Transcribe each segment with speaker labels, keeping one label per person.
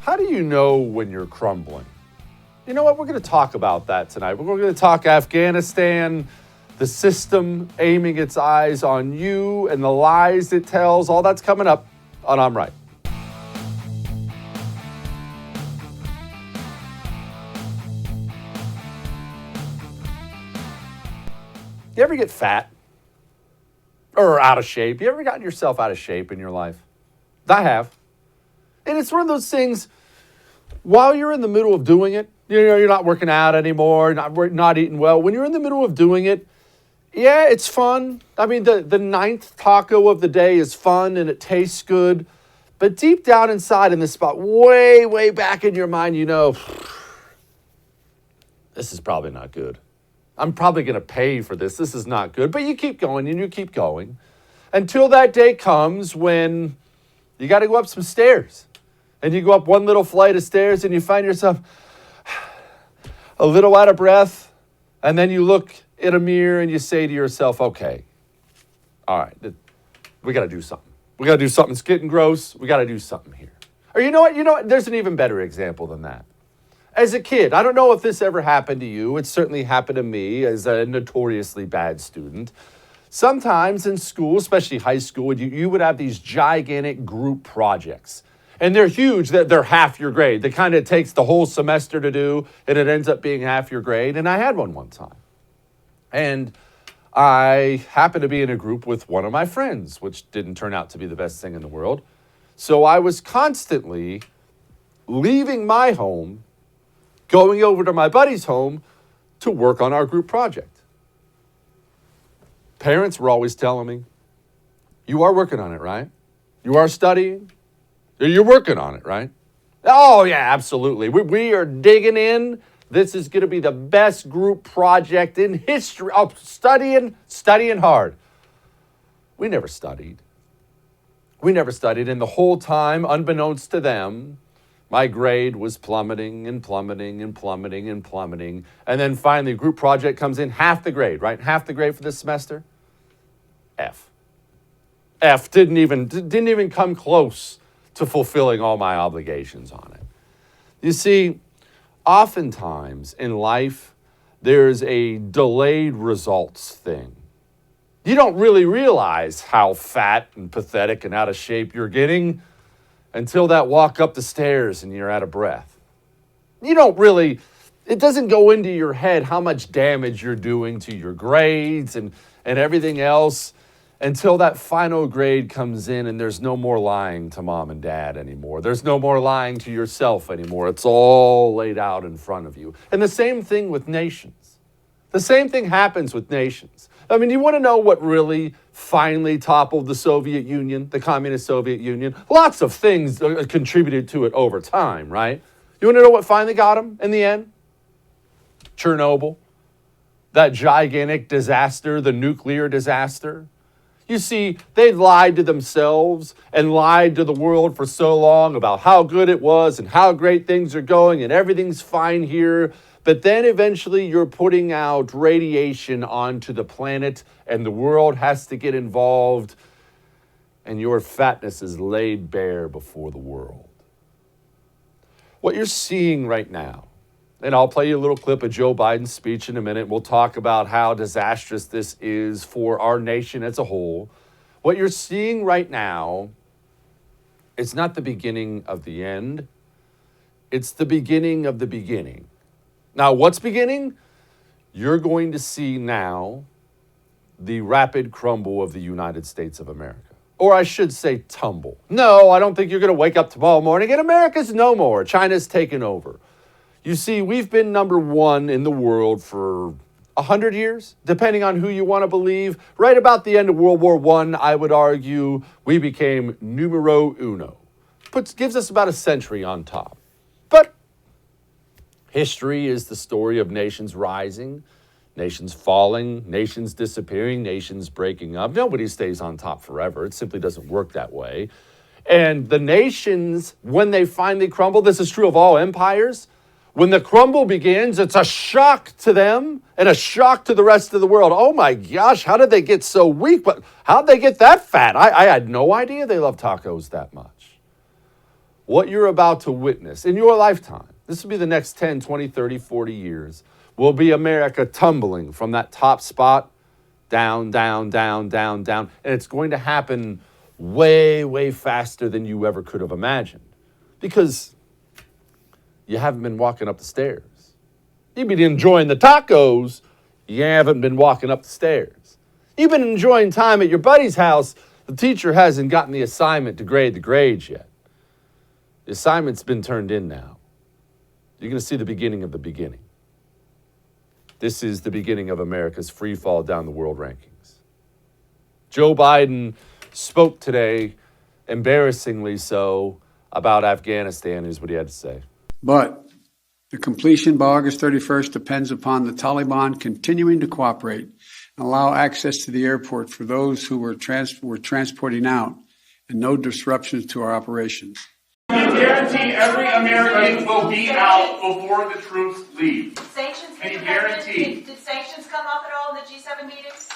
Speaker 1: How do you know when you're crumbling? You know what? We're going to talk about that tonight. We're going to talk Afghanistan, the system aiming its eyes on you and the lies it tells. All that's coming up on I'm Right. You ever get fat or out of shape? You ever gotten yourself out of shape in your life? I have. And it's one of those things, while you're in the middle of doing it, you're not working out anymore, not eating well. When you're in the middle of doing it, yeah, it's fun. I mean, the ninth taco of the day is fun and it tastes good. But deep down inside in this spot, way, way back in your mind, you know, this is probably not good. I'm probably going to pay for this. This is not good. But you keep going and you keep going until that day comes when you got to go up some stairs. And you go up one little flight of stairs and you find yourself a little out of breath. And then you look in a mirror and you say to yourself, okay, all right, we got to do something. We got to do something. It's getting gross. We got to do something here. Or you know what? There's an even better example than that. As a kid, I don't know if this ever happened to you. It certainly happened to me as a notoriously bad student. Sometimes in school, especially high school, you would have these gigantic group projects. And they're huge. They're half your grade. The kind it takes the whole semester to do, and it ends up being half your grade. And I had one time. And I happened to be in a group with one of my friends, which didn't turn out to be the best thing in the world. So I was constantly leaving my home, going over to my buddy's home to work on our group project. Parents were always telling me, you are working on it, right? You are studying? You're working on it, right? Oh, yeah, absolutely. We are digging in. This is going to be the best group project in history. Oh, studying hard. We never studied. And the whole time, unbeknownst to them, my grade was plummeting and plummeting and plummeting and plummeting. And then finally, a group project comes in, half the grade, right? Half the grade for this semester? F. F didn't even come close to fulfilling all my obligations on it. You see, oftentimes in life, there's a delayed results thing. You don't really realize how fat and pathetic and out of shape you're getting until that walk up the stairs and you're out of breath. It doesn't go into your head how much damage you're doing to your grades and everything else until that final grade comes in and there's no more lying to mom and dad anymore. There's no more lying to yourself anymore. It's all laid out in front of you. And the same thing with nations. The same thing happens with nations. I mean, you want to know what really finally toppled the Soviet Union, the communist Soviet Union? Lots of things contributed to it over time, right? You want to know what finally got them in the end? Chernobyl, that gigantic disaster, the nuclear disaster. You see, they lied to themselves and lied to the world for so long about how good it was and how great things are going and everything's fine here. But then eventually you're putting out radiation onto the planet and the world has to get involved and your fatness is laid bare before the world. What you're seeing right now, and I'll play you a little clip of Joe Biden's speech in a minute. We'll talk about how disastrous this is for our nation as a whole. What you're seeing right now, it's not the beginning of the end. It's the beginning of the beginning. Now, what's beginning? You're going to see now the rapid crumble of the United States of America. Or I should say tumble. No, I don't think you're going to wake up tomorrow morning and America's no more. China's taken over. You see, we've been number one in the world for 100 years, depending on who you want to believe. Right about the end of World War I, I would argue, we became numero uno. Gives us about a century on top. But history is the story of nations rising, nations falling, nations disappearing, nations breaking up. Nobody stays on top forever. It simply doesn't work that way. And the nations, when they finally crumble, this is true of all empires, when the crumble begins, it's a shock to them and a shock to the rest of the world. Oh my gosh, how did they get so weak? But how'd they get that fat? I had no idea they love tacos that much. what you're about to witness in your lifetime, this will be the next 10, 20, 30, 40 years, will be America tumbling from that top spot down, down, down, down, down. And it's going to happen way, way faster than you ever could have imagined. Because you haven't been walking up the stairs. You've been enjoying the tacos, you haven't been walking up the stairs. You've been enjoying time at your buddy's house, the teacher hasn't gotten the assignment to grade the grades yet. The assignment's been turned in now. You're going to see the beginning of the beginning. This is the beginning of America's free fall down the world rankings. Joe Biden spoke today, embarrassingly so, about Afghanistan, is what he had to say.
Speaker 2: But the completion by August 31st depends upon the Taliban continuing to cooperate and allow access to the airport for those who we're transporting out and no disruptions to our operations.
Speaker 3: Can you guarantee every American will be out before the troops leave?
Speaker 4: Sanctions,
Speaker 3: can you guarantee?
Speaker 4: Did sanctions come up at all in the G7 meetings?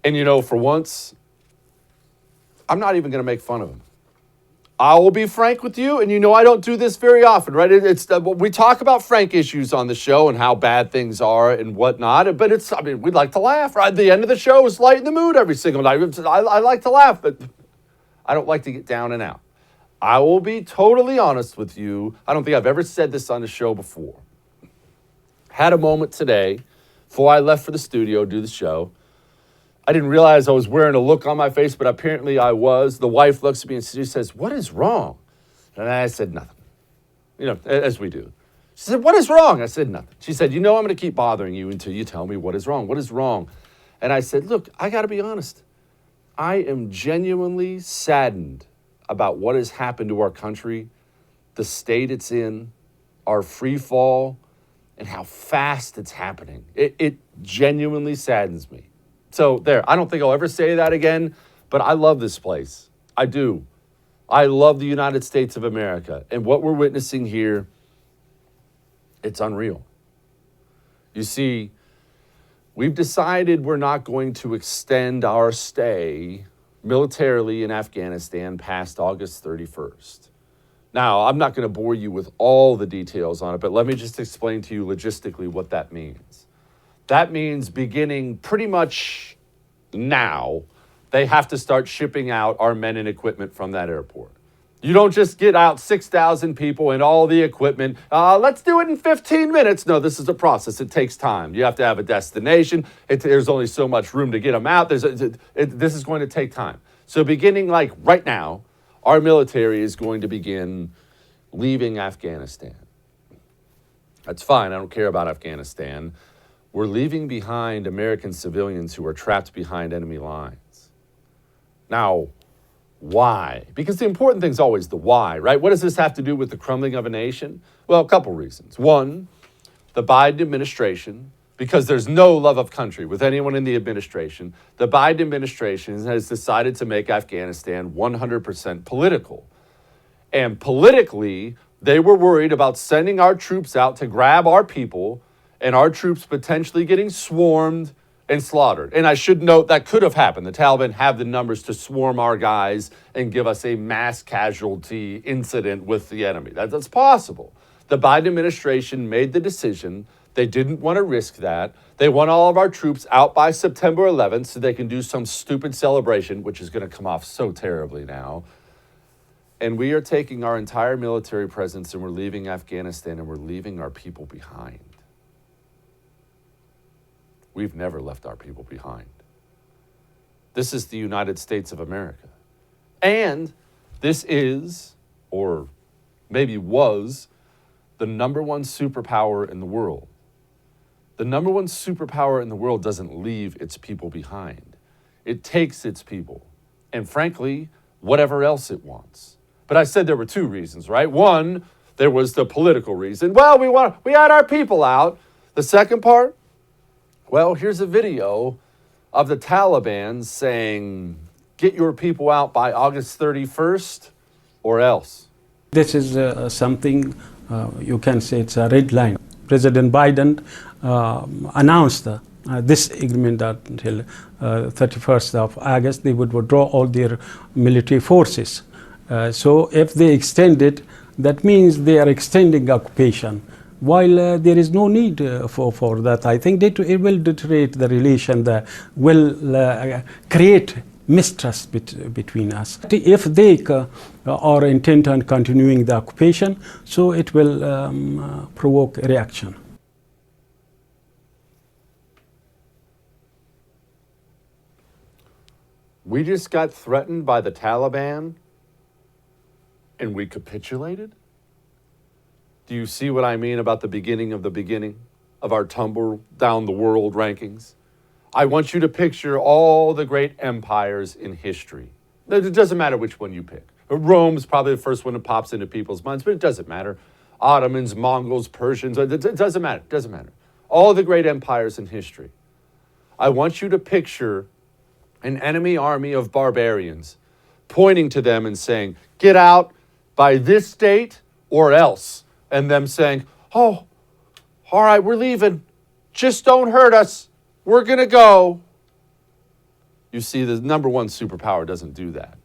Speaker 1: And you know, for once, I'm not even going to make fun of him. I will be frank with you, and you know I don't do this very often, right? We talk about frank issues on the show and how bad things are and whatnot, but we'd like to laugh. Right? At the end of the show is lighten the mood every single night. I like to laugh, but I don't like to get down and out. I will be totally honest with you. I don't think I've ever said this on the show before. Had a moment today before I left for the studio to do the show. I didn't realize I was wearing a look on my face, but apparently I was. The wife looks at me and she says, "What is wrong?" And I said, "Nothing." You know, as we do. She said, "What is wrong?" I said, "Nothing." She said, "You know I'm going to keep bothering you until you tell me what is wrong. What is wrong?" And I said, "Look, I got to be honest. I am genuinely saddened about what has happened to our country, the state it's in, our free fall, and how fast it's happening. It genuinely saddens me." So there, I don't think I'll ever say that again, but I love this place. I do. I love the United States of America. And what we're witnessing here, it's unreal. You see, we've decided we're not going to extend our stay militarily in Afghanistan past August 31st. Now, I'm not going to bore you with all the details on it, but let me just explain to you logistically what that means. That means beginning pretty much now, they have to start shipping out our men and equipment from that airport. You don't just get out 6,000 people and all the equipment. Let's do it in 15 minutes. No, this is a process. It takes time. You have to have a destination. There's only so much room to get them out. This is going to take time. So beginning like right now, our military is going to begin leaving Afghanistan. That's fine. I don't care about Afghanistan. We're leaving behind American civilians who are trapped behind enemy lines. Now, why? Because the important thing is always the why, right? What does this have to do with the crumbling of a nation? Well, a couple reasons. One, the Biden administration, because there's no love of country with anyone in the administration, the Biden administration has decided to make Afghanistan 100% political. And politically, they were worried about sending our troops out to grab our people and our troops potentially getting swarmed and slaughtered. And I should note that could have happened. The Taliban have the numbers to swarm our guys and give us a mass casualty incident with the enemy. That's possible. The Biden administration made the decision. They didn't want to risk that. They want all of our troops out by September 11th so they can do some stupid celebration, which is going to come off so terribly now. And we are taking our entire military presence and we're leaving Afghanistan and we're leaving our people behind. We've never left our people behind. This is the United States of America. And this is, or maybe was, the number one superpower in the world. The number one superpower in the world doesn't leave its people behind. It takes its people, and frankly, whatever else it wants. But I said there were two reasons, right? One, there was the political reason. Well, we had our people out. The second part, well, here's a video of the Taliban saying, get your people out by August 31st or else.
Speaker 5: This is something you can say it's a red line. President Biden announced this agreement that until 31st of August they would withdraw all their military forces. So if they extend it, that means they are extending occupation. While there is no need for that, I think it will deteriorate the relation, will create mistrust between us. If they are intent on continuing the occupation, so it will provoke a reaction.
Speaker 1: We just got threatened by the Taliban and we capitulated? Do you see what I mean about the beginning of our tumble down the world rankings? I want you to picture all the great empires in history. It doesn't matter which one you pick. Rome's probably the first one that pops into people's minds, but it doesn't matter. Ottomans, Mongols, Persians, it doesn't matter. It doesn't matter. All the great empires in history. I want you to picture an enemy army of barbarians pointing to them and saying, get out by this date or else. And them saying, oh, all right, we're leaving. Just don't hurt us. We're going to go. You see, the number one superpower doesn't do that.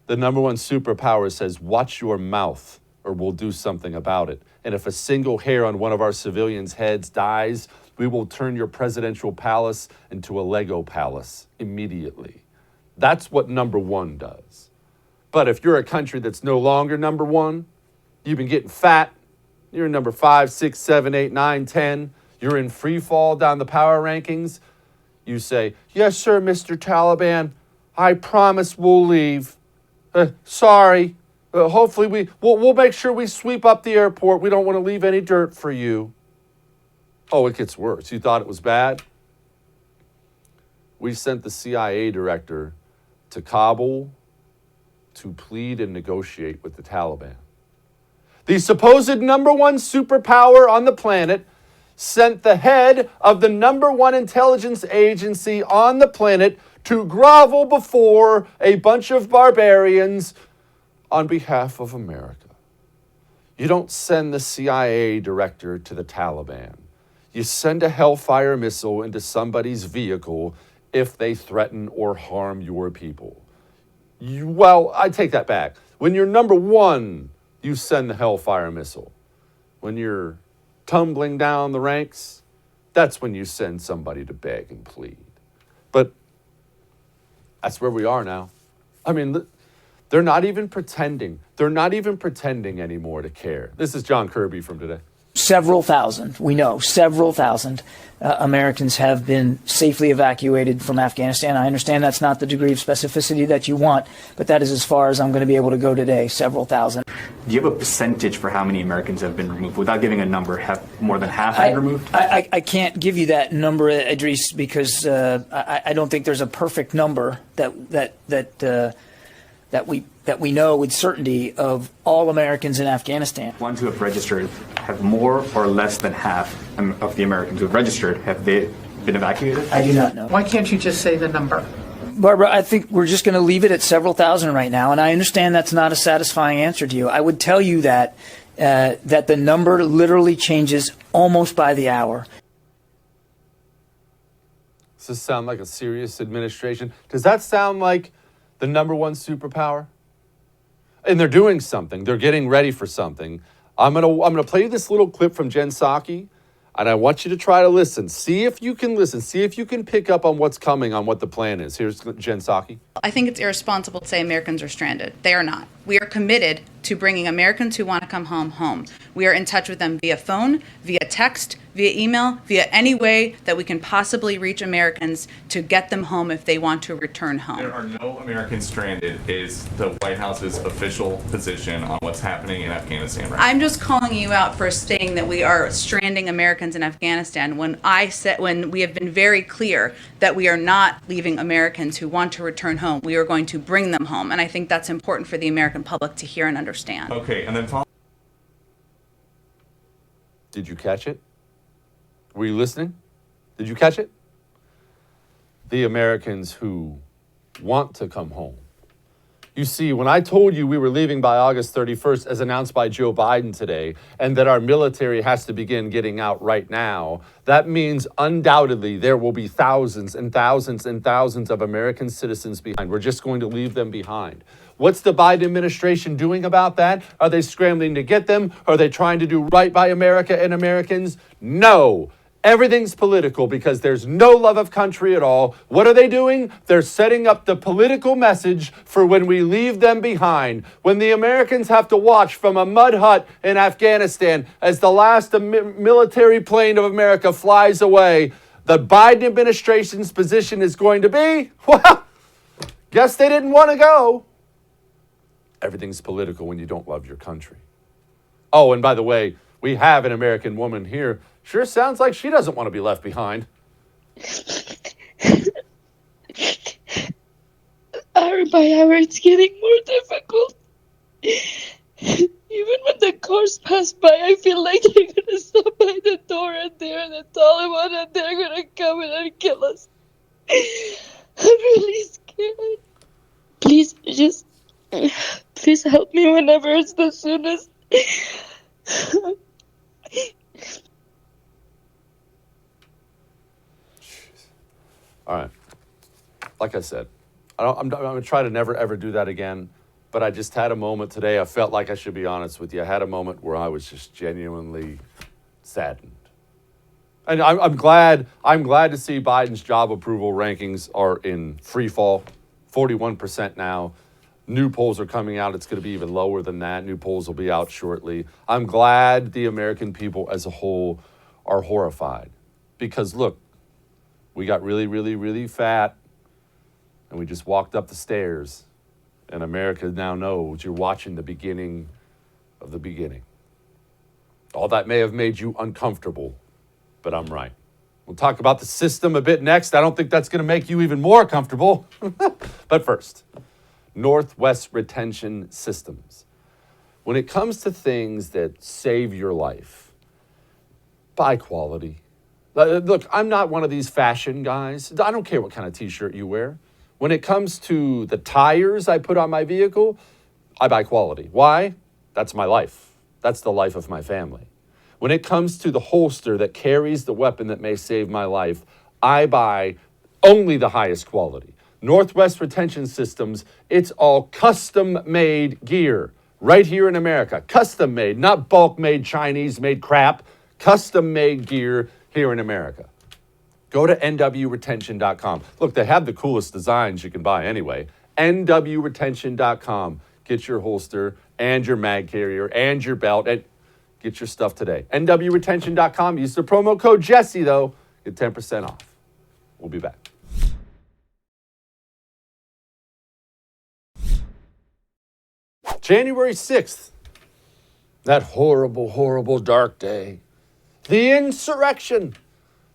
Speaker 1: The number one superpower says, watch your mouth or we'll do something about it. And if a single hair on one of our civilians' heads dies, we will turn your presidential palace into a Lego palace immediately. That's what number one does. But if you're a country that's no longer number one, you've been getting fat, you're in number 5, 6, 7, 8, 9, 10, you're in free fall down the power rankings, you say, yes, sir, Mr. Taliban, I promise we'll leave. Sorry. Hopefully we'll make sure we sweep up the airport. We don't want to leave any dirt for you. Oh, it gets worse. You thought it was bad? We sent the CIA director to Kabul to plead and negotiate with the Taliban. The supposed number one superpower on the planet sent the head of the number one intelligence agency on the planet to grovel before a bunch of barbarians on behalf of America. You don't send the CIA director to the Taliban. You send a Hellfire missile into somebody's vehicle if they threaten or harm your people. Well, I take that back. When you're number one, you send the Hellfire missile. When you're tumbling down the ranks, that's when you send somebody to beg and plead. But that's where we are now. I mean, they're not even pretending. They're not even pretending anymore to care. This is John Kirby from today.
Speaker 6: Several thousand, we know, several thousand Americans have been safely evacuated from Afghanistan. I understand that's not the degree of specificity that you want, but that is as far as I'm going to be able to go today, several thousand.
Speaker 7: Do you have a percentage for how many Americans have been removed? Without giving a number, have more than half been removed?
Speaker 6: I can't give you that number, Idris, because I don't think there's a perfect number that we know with certainty of all Americans in Afghanistan.
Speaker 7: Ones who have registered have more or less than half of the Americans who have registered. Have they been evacuated?
Speaker 6: I do not know.
Speaker 8: Why can't you just say the number?
Speaker 6: Barbara, I think we're just going to leave it at several thousand right now, and I understand that's not a satisfying answer to you. I would tell you that the number literally changes almost by the hour.
Speaker 1: Does this sound like a serious administration? Does that sound like the number one superpower? And they're doing something. They're getting ready for something. I'm gonna play this little clip from Jen Psaki, and I want you to try to listen. See if you can listen. See if you can pick up on what's coming, on what the plan is. Here's Jen Psaki.
Speaker 9: I think it's irresponsible to say Americans are stranded. They are not. We are committed to bringing Americans who want to come home. We are in touch with them via phone, via text, via email, via any way that we can possibly reach Americans to get them home if they want to return home.
Speaker 10: There are no Americans stranded is the White House's official position on what's happening in Afghanistan right now.
Speaker 9: I'm just calling you out for saying that we are stranding Americans in Afghanistan when we have been very clear that we are not leaving Americans who want to return home. We are going to bring them home, and I think that's important for the American public to hear and understand.
Speaker 10: Okay, and then
Speaker 1: Did you catch it? Were you listening? Did you catch it? The Americans who want to come home. You see, when I told you we were leaving by August 31st, as announced by Joe Biden today, and that our military has to begin getting out right now, that means undoubtedly there will be thousands and thousands and thousands of American citizens behind. We're just going to leave them behind. What's the Biden administration doing about that? Are they scrambling to get them? Are they trying to do right by America and Americans? No. Everything's political because there's no love of country at all. What are they doing? They're setting up the political message for when we leave them behind. When the Americans have to watch from a mud hut in Afghanistan as the last military plane of America flies away, the Biden administration's position is going to be, well, guess they didn't want to go. Everything's political when you don't love your country. Oh, and by the way, we have an American woman here. Sure sounds like she doesn't want to be left behind.
Speaker 8: Hour by hour, it's getting more difficult. Even when the cars pass by, I feel like they're going to stop by the door and they're the Taliban and they're going to come in and kill us. I'm really scared. Please, please help me whenever it's the soonest.
Speaker 1: All right. Like I said, I'm going to try to never, ever do that again. But I just had a moment today. I felt like I should be honest with you. I had a moment where I was just genuinely saddened. And I'm glad to see Biden's job approval rankings are in free fall, 41% now. New polls are coming out. It's going to be even lower than that. New polls will be out shortly. I'm glad the American people as a whole are horrified. Because look, we got really, really, really fat, and we just walked up the stairs. And America now knows you're watching the beginning of the beginning. All that may have made you uncomfortable, but I'm right. We'll talk about the system a bit next. I don't think that's going to make you even more comfortable. But first, Northwest retention systems. When it comes to things that save your life, buy quality. Look, I'm not one of these fashion guys. I don't care what kind of t-shirt you wear. When it comes to the tires I put on my vehicle, I buy quality. Why? That's my life. That's the life of my family. When it comes to the holster that carries the weapon that may save my life, I buy only the highest quality. Northwest Retention Systems, it's all custom-made gear right here in America. Custom-made, not bulk-made, Chinese-made crap. Custom-made gear here in America. Go to nwretention.com. Look, they have the coolest designs you can buy anyway. nwretention.com. Get your holster and your mag carrier and your belt and get your stuff today. nwretention.com. Use the promo code Jesse, though. Get 10% off. We'll be back. January 6th. That horrible, horrible dark day. The insurrection.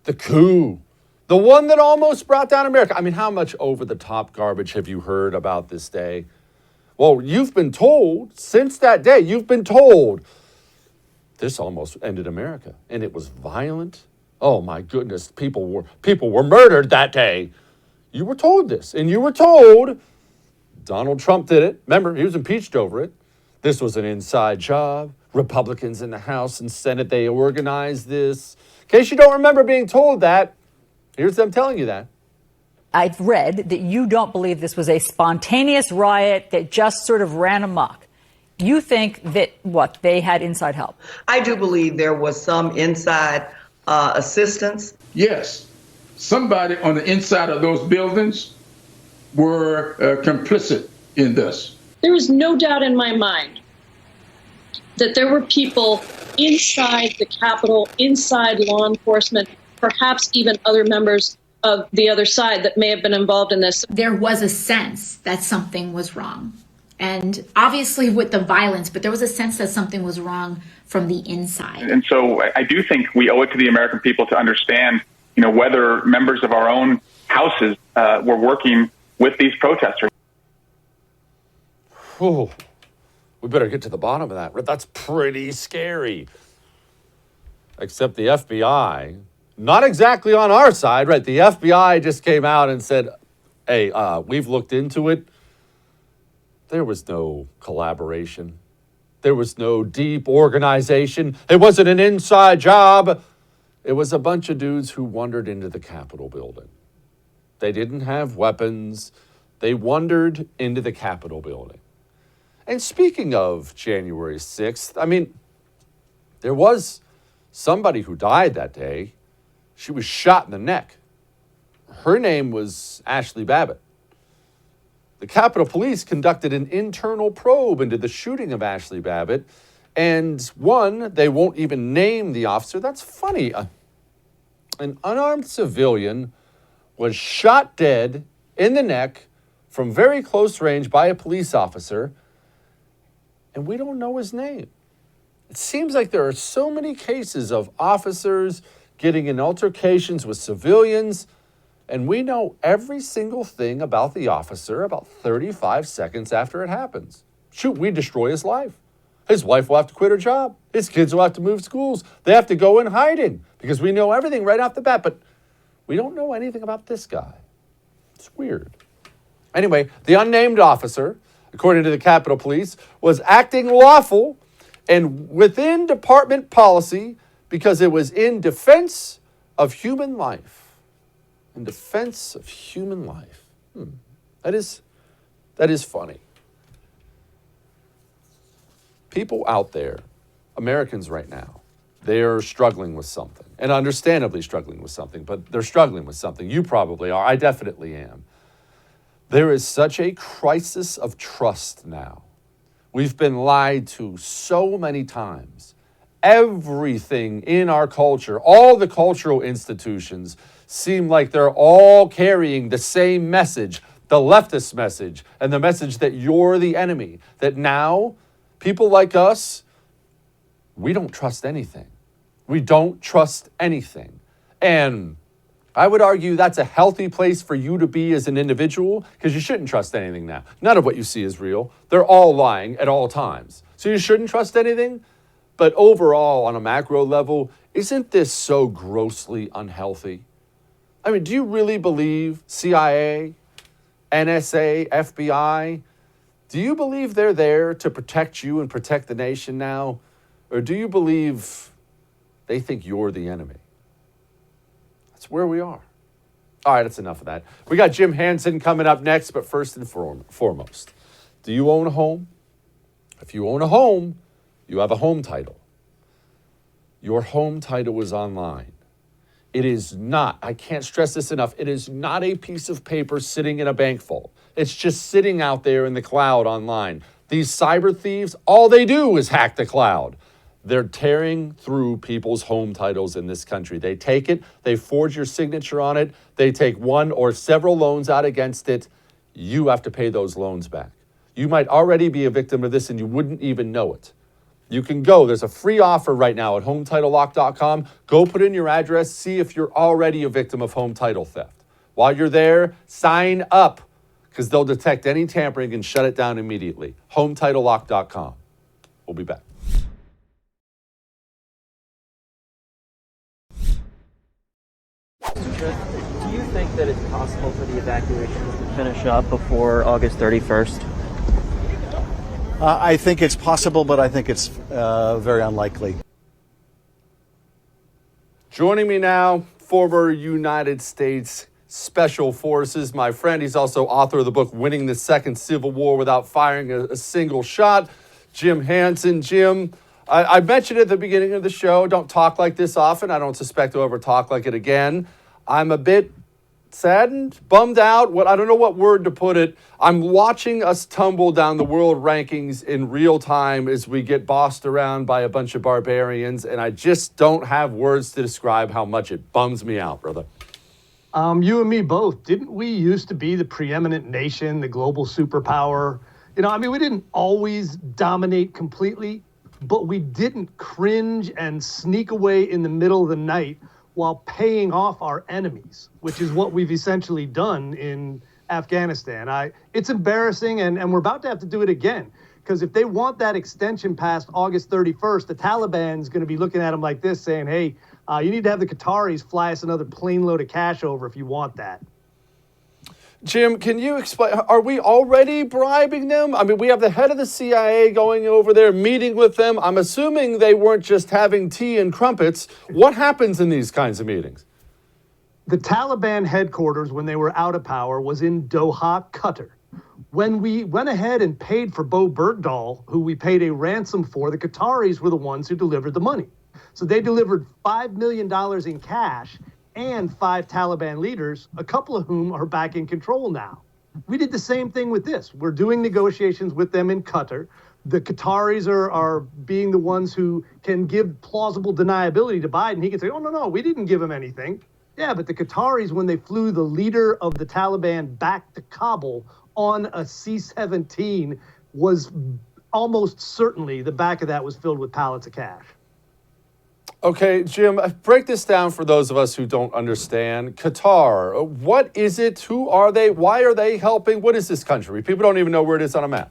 Speaker 1: The coup. The one that almost brought down America. I mean, how much over-the-top garbage have you heard about this day? Well, you've been told, since that day, you've been told, this almost ended America. And it was violent. Oh, my goodness. People were murdered that day. You were told this. And you were told Donald Trump did it. Remember, he was impeached over it. This was an inside job. Republicans in the House and Senate, they organized this. In case you don't remember being told that, here's them telling you that.
Speaker 11: I've read that you don't believe this was a spontaneous riot that just sort of ran amok. You think that, they had inside help?
Speaker 12: I do believe there was some inside assistance.
Speaker 13: Yes, somebody on the inside of those buildings were complicit in this.
Speaker 8: There is no doubt in my mind that there were people inside the Capitol, inside law enforcement, perhaps even other members of the other side that may have been involved in this.
Speaker 14: There was a sense that something was wrong. And obviously with the violence, but there was a sense that something was wrong from the inside.
Speaker 3: And so I do think we owe it to the American people to understand, whether members of our own houses were working with these protesters.
Speaker 1: Whew. We better get to the bottom of that. That's pretty scary. Except the FBI, not exactly on our side, right? The FBI just came out and said, hey, we've looked into it. There was no collaboration. There was no deep organization. It wasn't an inside job. It was a bunch of dudes who wandered into the Capitol building. They didn't have weapons. They wandered into the Capitol building. And speaking of January 6th, I mean, there was somebody who died that day. She was shot in the neck. Her name was Ashley Babbitt. The Capitol Police conducted an internal probe into the shooting of Ashley Babbitt. And one, they won't even name the officer. That's funny. An unarmed civilian was shot dead in the neck from very close range by a police officer, and we don't know his name. It seems like there are so many cases of officers getting in altercations with civilians, and we know every single thing about the officer about 35 seconds after it happens. Shoot, we destroy his life. His wife will have to quit her job. His kids will have to move schools. They have to go in hiding because we know everything right off the bat, but we don't know anything about this guy. It's weird. Anyway, the unnamed officer, according to the Capitol Police, was acting lawful and within department policy because it was in defense of human life. In defense of human life. That is funny. People out there, Americans right now, they are struggling with something, and understandably struggling with something, but they're struggling with something. You probably are. I definitely am. There is such a crisis of trust now. We've been lied to so many times. Everything in our culture, all the cultural institutions seem like they're all carrying the same message, the leftist message, and the message that you're the enemy, that now people like us, we don't trust anything. We don't trust anything. And I would argue that's a healthy place for you to be as an individual because you shouldn't trust anything now. None of what you see is real. They're all lying at all times. So you shouldn't trust anything. But overall, on a macro level, isn't this so grossly unhealthy? I mean, do you really believe CIA, NSA, FBI, do you believe they're there to protect you and protect the nation now? Or do you believe they think you're the enemy? That's where we are. All right, that's enough of that. We got Jim Hanson coming up next, but first and foremost, do you own a home? If you own a home, you have a home title. Your home title is online. It is not, I can't stress this enough, it is not a piece of paper sitting in a bank vault. It's just sitting out there in the cloud online. These cyber thieves, all they do is hack the cloud. They're tearing through people's home titles in this country. They take it, they forge your signature on it, they take one or several loans out against it. You have to pay those loans back. You might already be a victim of this and you wouldn't even know it. You can go, there's a free offer right now at HometitleLock.com. Go put in your address, see if you're already a victim of home title theft. While you're there, sign up because they'll detect any tampering and shut it down immediately. HometitleLock.com. We'll be back.
Speaker 15: Do you think that it's possible for the evacuations to finish up before August 31st?
Speaker 16: I think it's possible, but I think it's very unlikely.
Speaker 1: Joining me now, former United States Special Forces, my friend. He's also author of the book, Winning the Second Civil War Without Firing a Single Shot, Jim Hanson. Jim, I mentioned at the beginning of the show, don't talk like this often. I don't suspect I'll ever talk like it again. I'm a bit saddened, bummed out. I don't know what word to put it. I'm watching us tumble down the world rankings in real time as we get bossed around by a bunch of barbarians, and I just don't have words to describe how much it bums me out, brother.
Speaker 17: You and me both. Didn't we used to be the preeminent nation, the global superpower? You know, I mean, we didn't always dominate completely, but we didn't cringe and sneak away in the middle of the night while paying off our enemies, which is what we've essentially done in Afghanistan. It's embarrassing, and we're about to have to do it again. Because if they want that extension past August 31st, the Taliban's going to be looking at them like this, saying, hey, you need to have the Qataris fly us another plane load of cash over if you want that.
Speaker 1: Jim, can you explain, are we already bribing them? I mean, we have the head of the CIA going over there, meeting with them. I'm assuming they weren't just having tea and crumpets. What happens in these kinds of meetings?
Speaker 17: The Taliban headquarters, when they were out of power, was in Doha, Qatar. When we went ahead and paid for Bo Bergdahl, who we paid a ransom for, the Qataris were the ones who delivered the money. So they delivered $5 million in cash and 5 Taliban leaders, a couple of whom are back in control now. We did the same thing with this. We're doing negotiations with them in Qatar. The Qataris are being the ones who can give plausible deniability to Biden. He can say, oh, no, we didn't give him anything. Yeah, but the Qataris, when they flew the leader of the Taliban back to Kabul on a C-17, was almost certainly the back of that was filled with pallets of cash.
Speaker 1: Okay, Jim, break this down for those of us who don't understand. Qatar, what is it? Who are they? Why are they helping? What is this country? People don't even know where it is on a map.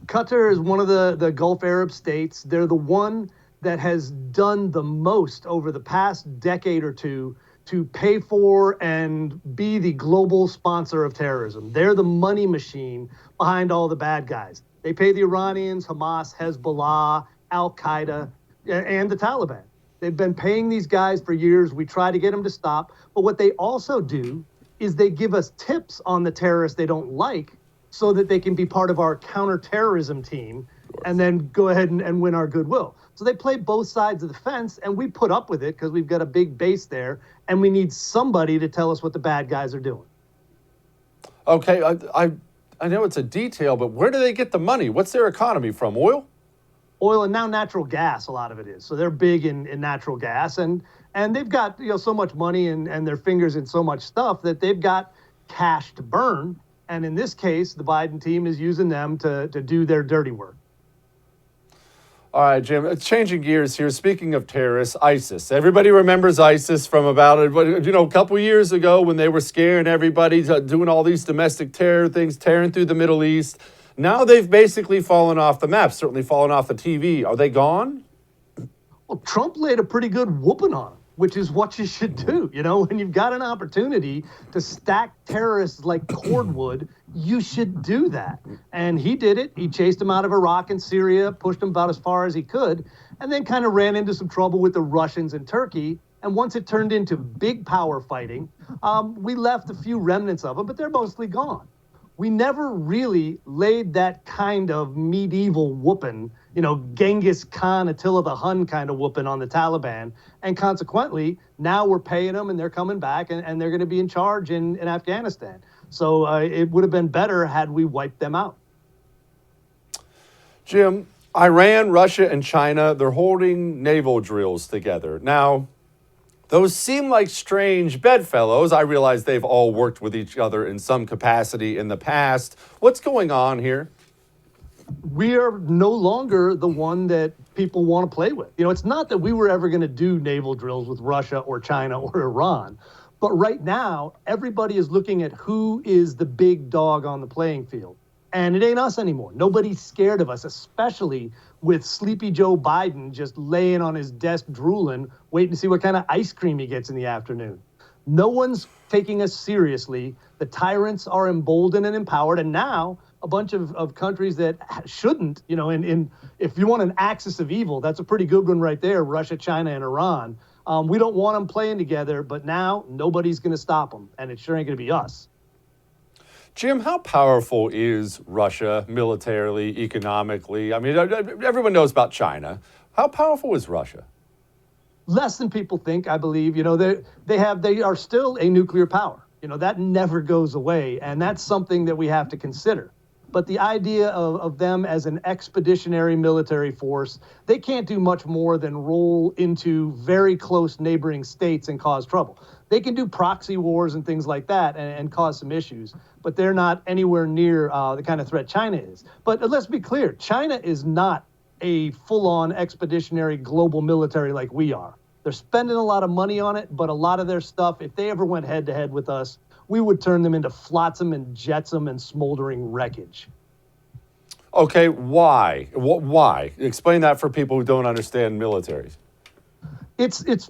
Speaker 17: Qatar is one of the Gulf Arab states. They're the one that has done the most over the past decade or two to pay for and be the global sponsor of terrorism. They're the money machine behind all the bad guys. They pay the Iranians, Hamas, Hezbollah, Al-Qaeda, and the Taliban. They've been paying these guys for years. We try to get them to stop. But what they also do is they give us tips on the terrorists they don't like so that they can be part of our counterterrorism team and then go ahead and win our goodwill. So they play both sides of the fence, and we put up with it because we've got a big base there, and we need somebody to tell us what the bad guys are doing.
Speaker 1: Okay, I know it's a detail, but where do they get the money? What's their economy from? Oil?
Speaker 17: Oil and now natural gas, a lot of it is. So they're big in natural gas, and they've got so much money and their fingers in so much stuff that they've got cash to burn. And in this case, the Biden team is using them to do their dirty work.
Speaker 1: All right, Jim, changing gears here. Speaking of terrorists, ISIS. Everybody remembers ISIS from about, a couple years ago when they were scaring everybody, doing all these domestic terror things, tearing through the Middle East. Now they've basically fallen off the map, certainly fallen off the TV. Are they gone?
Speaker 17: Well, Trump laid a pretty good whooping on them, which is what you should do. When you've got an opportunity to stack terrorists like cordwood, you should do that. And he did it. He chased them out of Iraq and Syria, pushed them about as far as he could, and then kind of ran into some trouble with the Russians and Turkey. And once it turned into big power fighting, we left a few remnants of them, but they're mostly gone. We never really laid that kind of medieval whooping, Genghis Khan, Attila the Hun kind of whooping on the Taliban. And consequently, now we're paying them and they're coming back and they're going to be in charge in Afghanistan. So it would have been better had we wiped them out.
Speaker 1: Jim, Iran, Russia, and China, they're holding naval drills together. Now, those seem like strange bedfellows. I realize they've all worked with each other in some capacity in the past. What's going on here?
Speaker 17: We are no longer the one that people want to play with. It's not that we were ever going to do naval drills with Russia or China or Iran. But right now, everybody is looking at who is the big dog on the playing field. And it ain't us anymore. Nobody's scared of us, especially with sleepy Joe Biden just laying on his desk drooling, waiting to see what kind of ice cream he gets in the afternoon. No one's taking us seriously. The tyrants are emboldened and empowered. And now a bunch of countries that shouldn't, if you want an axis of evil, that's a pretty good one right there, Russia, China, and Iran. We don't want them playing together, but now nobody's going to stop them. And it sure ain't going to be us.
Speaker 1: Jim, how powerful is Russia militarily, economically? I mean, everyone knows about China. How powerful is Russia?
Speaker 17: Less than people think, I believe. They are still a nuclear power. That never goes away, and that's something that we have to consider. But the idea of them as an expeditionary military force, they can't do much more than roll into very close neighboring states and cause trouble. They can do proxy wars and things like that and cause some issues, but they're not anywhere near the kind of threat China is. But let's be clear, China is not a full-on expeditionary global military like we are. They're spending a lot of money on it, but a lot of their stuff, if they ever went head-to-head with us, we would turn them into flotsam and jetsam and smoldering wreckage.
Speaker 1: Okay, why? Why? Explain that for people who don't understand militaries.
Speaker 17: It's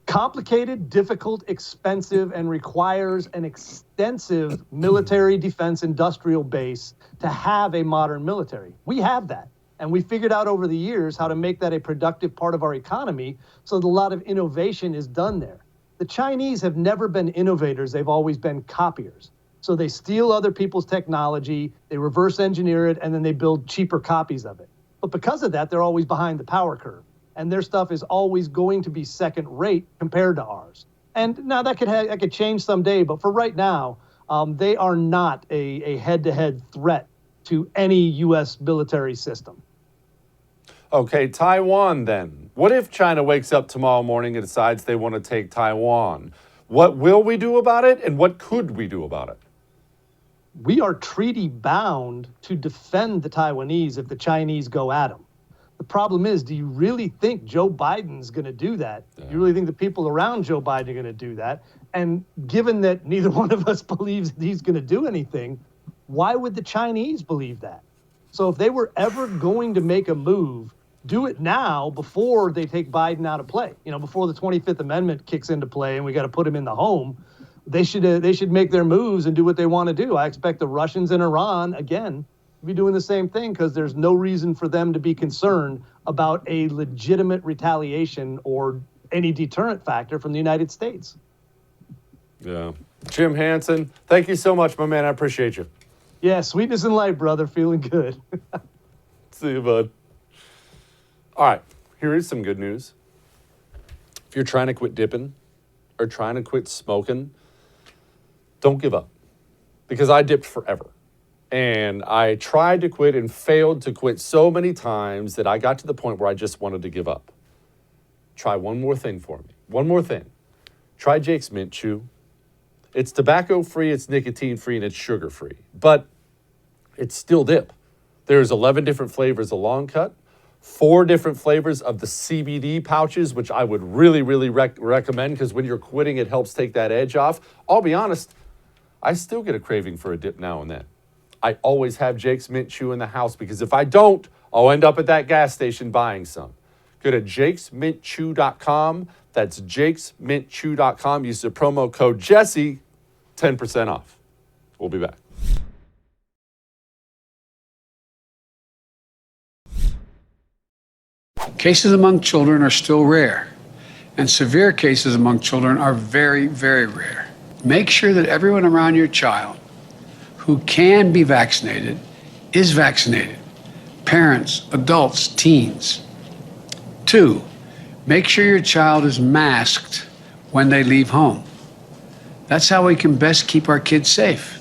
Speaker 17: complicated, difficult, expensive, and requires an extensive military defense industrial base to have a modern military. We have that. And we figured out over the years how to make that a productive part of our economy so that a lot of innovation is done there. The Chinese have never been innovators. They've always been copiers. So they steal other people's technology, they reverse engineer it, and then they build cheaper copies of it. But because of that, they're always behind the power curve. And their stuff is always going to be second rate compared to ours. And now that could change someday, but for right now, they are not a head-to-head threat to any U.S. military system.
Speaker 1: Okay, Taiwan then. What if China wakes up tomorrow morning and decides they want to take Taiwan? What will we do about it, and what could we do about it?
Speaker 17: We are treaty bound to defend the Taiwanese if the Chinese go at them. The problem is, do you really think Joe Biden's going to do that? Do you really think the people around Joe Biden are going to do that? And given that neither one of us believes that he's going to do anything, why would the Chinese believe that? So if they were ever going to make a move, do it now before they take Biden out of play. You know, before the 25th Amendment kicks into play and we got to put him in the home. They should make their moves and do what they want to do. I expect the Russians and Iran, again, to be doing the same thing because there's no reason for them to be concerned about a legitimate retaliation or any deterrent factor from the United States.
Speaker 1: Yeah. Jim Hanson, thank you so much, my man. I appreciate you.
Speaker 17: Yeah, sweetness and light, brother. Feeling good.
Speaker 1: See you, bud. All right, here is some good news. If you're trying to quit dipping or trying to quit smoking, don't give up. Because I dipped forever. And I tried to quit and failed to quit so many times that I got to the point where I just wanted to give up. Try one more thing for me. One more thing. Try Jake's Mint Chew. It's tobacco-free, it's nicotine-free, and it's sugar-free. But it's still dip. There's 11 different flavors of long cut, 4 different flavors of the CBD pouches, which I would really, really recommend because when you're quitting, it helps take that edge off. I'll be honest, I still get a craving for a dip now and then. I always have Jake's Mint Chew in the house because if I don't, I'll end up at that gas station buying some. Go to jakesmintchew.com. That's jakesmintchew.com. Use the promo code Jesse, 10% off. We'll be back.
Speaker 2: Cases among children are still rare, and severe cases among children are very, very rare. Make sure that everyone around your child who can be vaccinated is vaccinated. Parents, adults, teens. 2, make sure your child is masked when they leave home. That's how we can best keep our kids safe.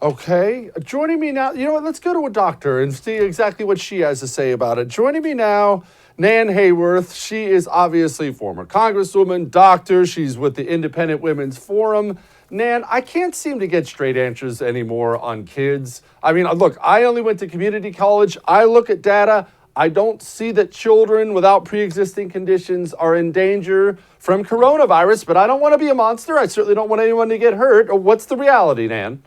Speaker 1: Okay, joining me now, you know what, let's go to a doctor and see exactly what she has to say about it. Joining me now, Nan Hayworth. She is obviously a former congresswoman, doctor. She's with the Independent Women's Forum. Nan, I can't seem to get straight answers anymore on kids. I mean, look, I only went to community college. I look at data. I don't see that children without pre-existing conditions are in danger from coronavirus, but I don't want to be a monster. I certainly don't want anyone to get hurt. What's the reality, Nan?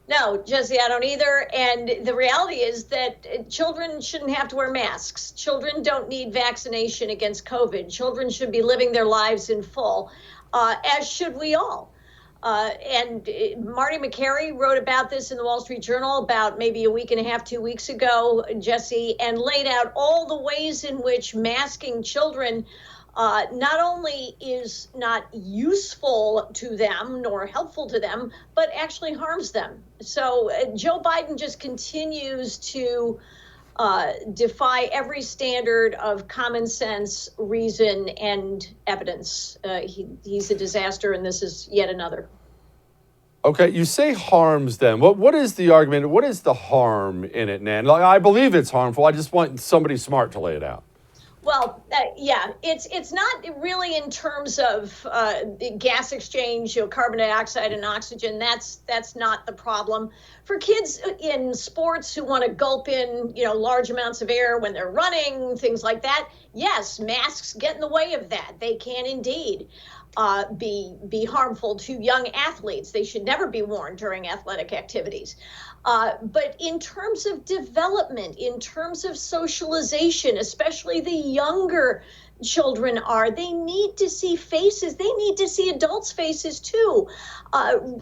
Speaker 4: No, Jesse, I don't either. And the reality is that children shouldn't have to wear masks. Children don't need vaccination against COVID. Children should be living their lives in full, as should we all. And Marty McCary wrote about this in the Wall Street Journal about maybe a week and a half, 2 weeks ago, Jesse, and laid out all the ways in which masking children not only is not useful to them nor helpful to them, but actually harms them. So Joe Biden just continues to defy every standard of common sense, reason, and evidence. He's a disaster, and this is yet another.
Speaker 1: Okay, you say harms them. What is the argument? What is the harm in it, Nan? Like, I believe it's harmful. I just want somebody smart to lay it out.
Speaker 4: Well, yeah, it's not really in terms of the gas exchange, carbon dioxide and oxygen. That's not the problem. For kids in sports who want to gulp in, large amounts of air when they're running, things like that, yes, masks get in the way of that. They can indeed be harmful to young athletes. They should never be worn during athletic activities. But in terms of development, in terms of socialization, especially the younger children they need to see faces. They need to see adults' faces too.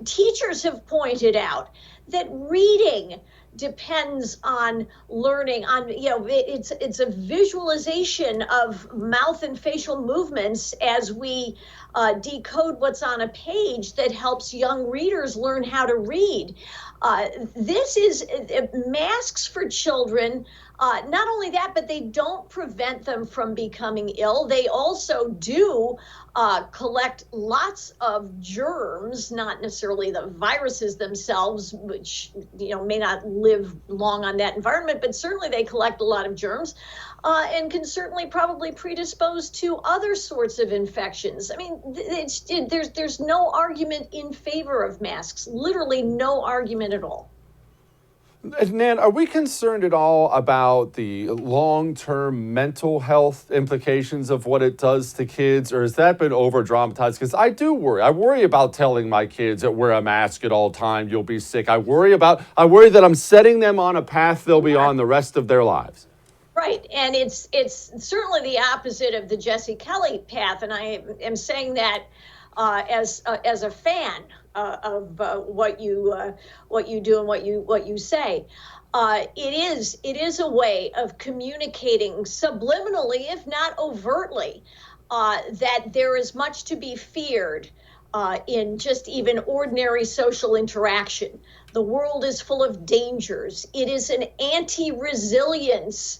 Speaker 4: Teachers have pointed out that reading depends on learning, on, it's a visualization of mouth and facial movements as we decode what's on a page that helps young readers learn how to read. This is masks for children. Not only that, but they don't prevent them from becoming ill. They also do collect lots of germs, not necessarily the viruses themselves, which may not live long on that environment, but certainly they collect a lot of germs and can certainly probably predispose to other sorts of infections. I mean, there's no argument in favor of masks, literally no argument at all.
Speaker 1: Nan, are we concerned at all about the long-term mental health implications of what it does to kids, or has that been over-dramatized? Because I do worry. I worry about telling my kids that wear a mask at all times, you'll be sick. I worry that I'm setting them on a path they'll be on the rest of their lives.
Speaker 4: Right, and it's certainly the opposite of the Jesse Kelly path, and I am saying that as a fan of what you do and what you say. It is a way of communicating subliminally, if not overtly, that there is much to be feared in just even ordinary social interaction. The world is full of dangers. It is an anti-resilience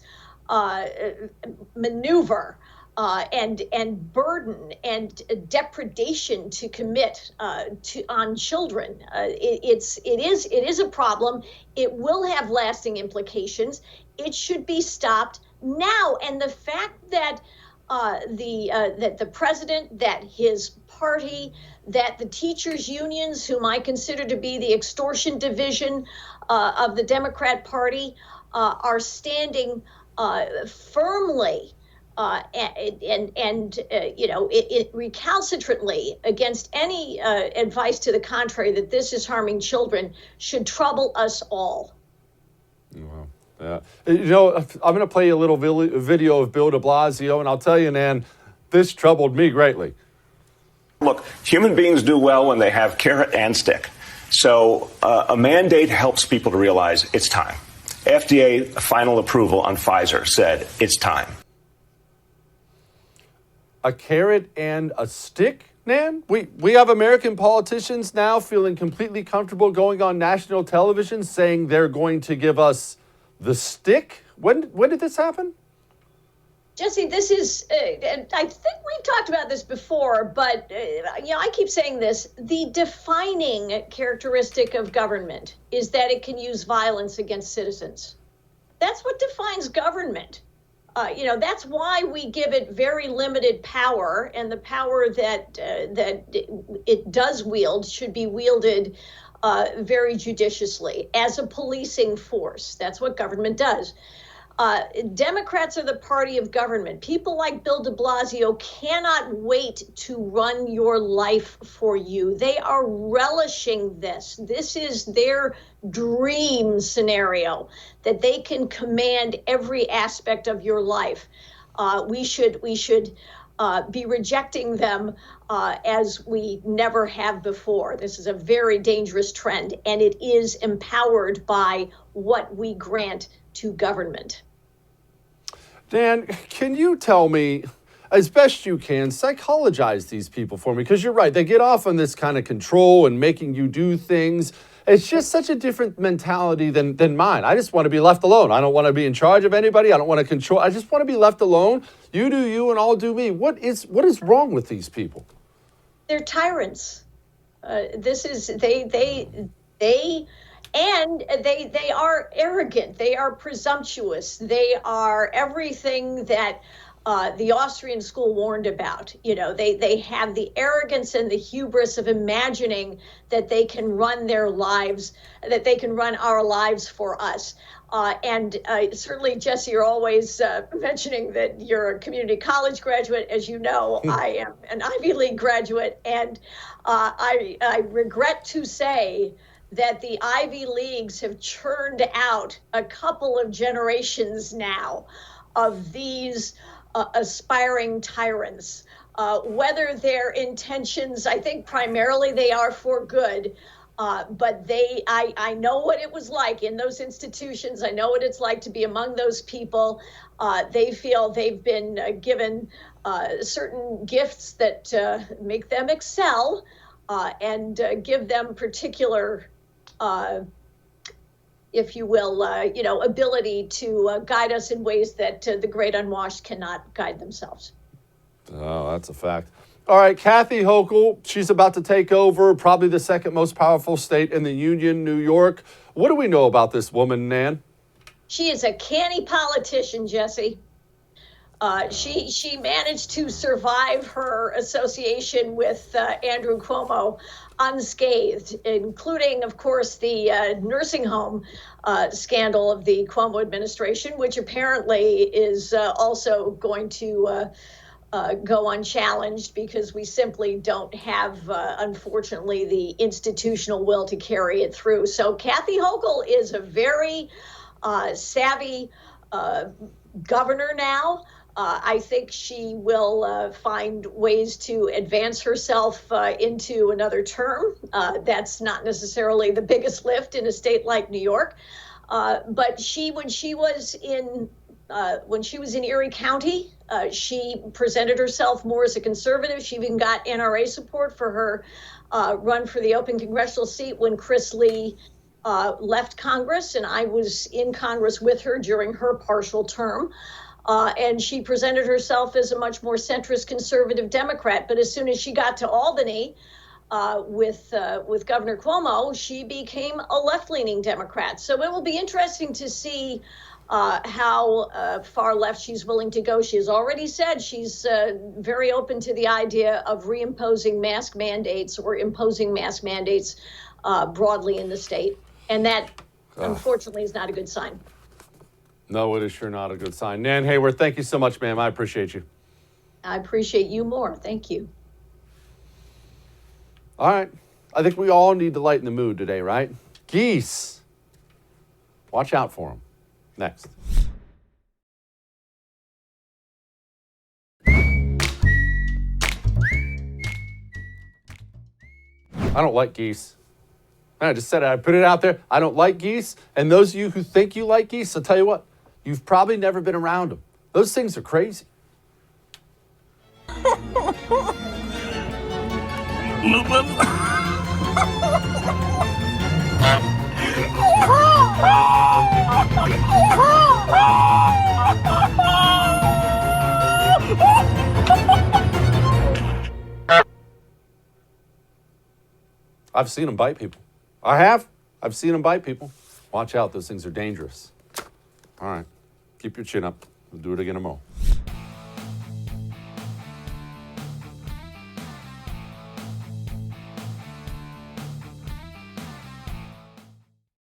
Speaker 4: maneuver and burden and depredation to commit on children. It is a problem. It will have lasting implications. It should be stopped now. And the fact that that the president, that his party, that the teachers' unions, whom I consider to be the extortion division of the Democrat Party, are standing firmly recalcitrantly against any advice to the contrary that this is harming children should trouble us all.
Speaker 1: Wow. Yeah. I'm going to play you a little video of Bill de Blasio, and I'll tell you, Nan, this troubled me greatly.
Speaker 18: Look, human beings do well when they have carrot and stick. So a mandate helps people to realize it's time. FDA final approval on Pfizer said it's time.
Speaker 1: A carrot and a stick, Nan? We have American politicians now feeling completely comfortable going on national television saying they're going to give us the stick? When did this happen?
Speaker 4: Jesse, this is, I think we've talked about this before, but, I keep saying this. The defining characteristic of government is that it can use violence against citizens. That's what defines government. That's why we give it very limited power, and the power that it does wield should be wielded very judiciously as a policing force. That's what government does. Democrats are the party of government. People like Bill de Blasio cannot wait to run your life for you. They are relishing this. This is their dream scenario, that they can command every aspect of your life. We should be rejecting them as we never have before. This is a very dangerous trend, and it is empowered by what we grant to government.
Speaker 1: Dan, can you tell me, as best you can, psychologize these people for me? Because you're right, they get off on this kind of control and making you do things. It's just such a different mentality than mine. I just want to be left alone. I don't want to be in charge of anybody. I don't want to control. I just want to be left alone. You do you and I'll do me. What is wrong with these people?
Speaker 4: They're tyrants. They are arrogant. They are presumptuous. They are everything that the Austrian school warned about. They have the arrogance and the hubris of imagining that they can run their lives, that they can run our lives for us. And certainly, Jesse, you're always mentioning that you're a community college graduate. As you know, I am an Ivy League graduate, and I regret to say that the Ivy Leagues have churned out a couple of generations now of these aspiring tyrants. Whether their intentions, I think primarily they are for good, But I know what it was like in those institutions. I know what it's like to be among those people. They feel they've been given certain gifts that make them excel and give them particular, if you will, ability to guide us in ways that the great unwashed cannot guide themselves.
Speaker 1: Oh, that's a fact. All right, Kathy Hochul, she's about to take over probably the second most powerful state in the Union, New York. What do we know about this woman, Nan?
Speaker 4: She is a canny politician, Jesse. She managed to survive her association with Andrew Cuomo unscathed, including, of course, the nursing home scandal of the Cuomo administration, which apparently is also going to go unchallenged because we simply don't have, unfortunately, the institutional will to carry it through. So Kathy Hochul is a very savvy governor now. I think she will find ways to advance herself into another term. That's not necessarily the biggest lift in a state like New York. But when she was in Erie County, she presented herself more as a conservative. She even got NRA support for her run for the open congressional seat when Chris Lee left Congress, and I was in Congress with her during her partial term. And she presented herself as a much more centrist conservative Democrat. But as soon as she got to Albany with Governor Cuomo, she became a left-leaning Democrat. So it will be interesting to see how far left she's willing to go. She has already said she's very open to the idea of reimposing mask mandates or imposing mask mandates broadly in the state. And that, unfortunately, is not a good sign.
Speaker 1: No, it is sure not a good sign. Nan Hayworth, thank you so much, ma'am. I appreciate you.
Speaker 4: I appreciate you more. Thank you.
Speaker 1: All right. I think we all need to lighten the mood today, right? Geese. Watch out for them. Next. I don't like geese. I just said it. I put it out there. I don't like geese. And those of you who think you like geese, I'll tell you what, you've probably never been around them. Those things are crazy. I've seen them bite people. I have. I've seen them bite people. Watch out. Those things are dangerous. All right. Keep your chin up. We'll do it again tomorrow.